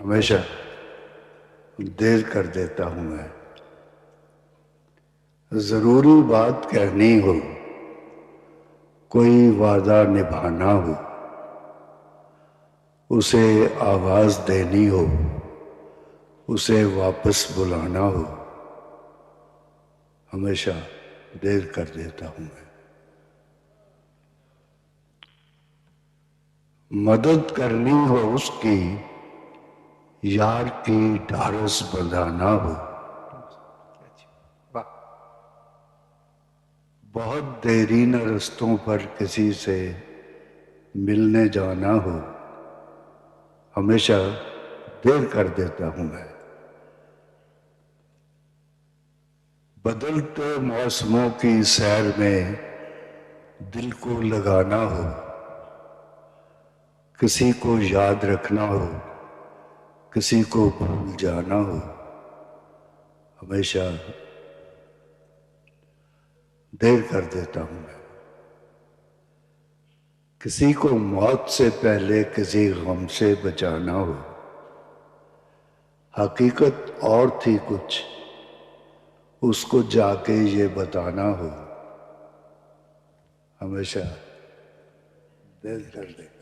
ہمیشہ دیر کر دیتا ہوں میں. ضروری بات کہنی ہو، کوئی وعدہ نبھانا ہو، اسے آواز دینی ہو، اسے واپس بلانا ہو، ہمیشہ دیر کر دیتا ہوں میں. مدد کرنی ہو اس کی، یار کی ڈھارس بندھانا ہو، بہت دیرینہ رستوں پر کسی سے ملنے جانا ہو، ہمیشہ دیر کر دیتا ہوں میں. بدلتے موسموں کی سیر میں دل کو لگانا ہو، کسی کو یاد رکھنا ہو، کسی کو بھول جانا ہو، ہمیشہ دیر کر دیتا ہوں میں. کسی کو موت سے پہلے کسی غم سے بچانا ہو، حقیقت اور تھی کچھ، اس کو جا کے یہ بتانا ہو، ہمیشہ دیر کر دے.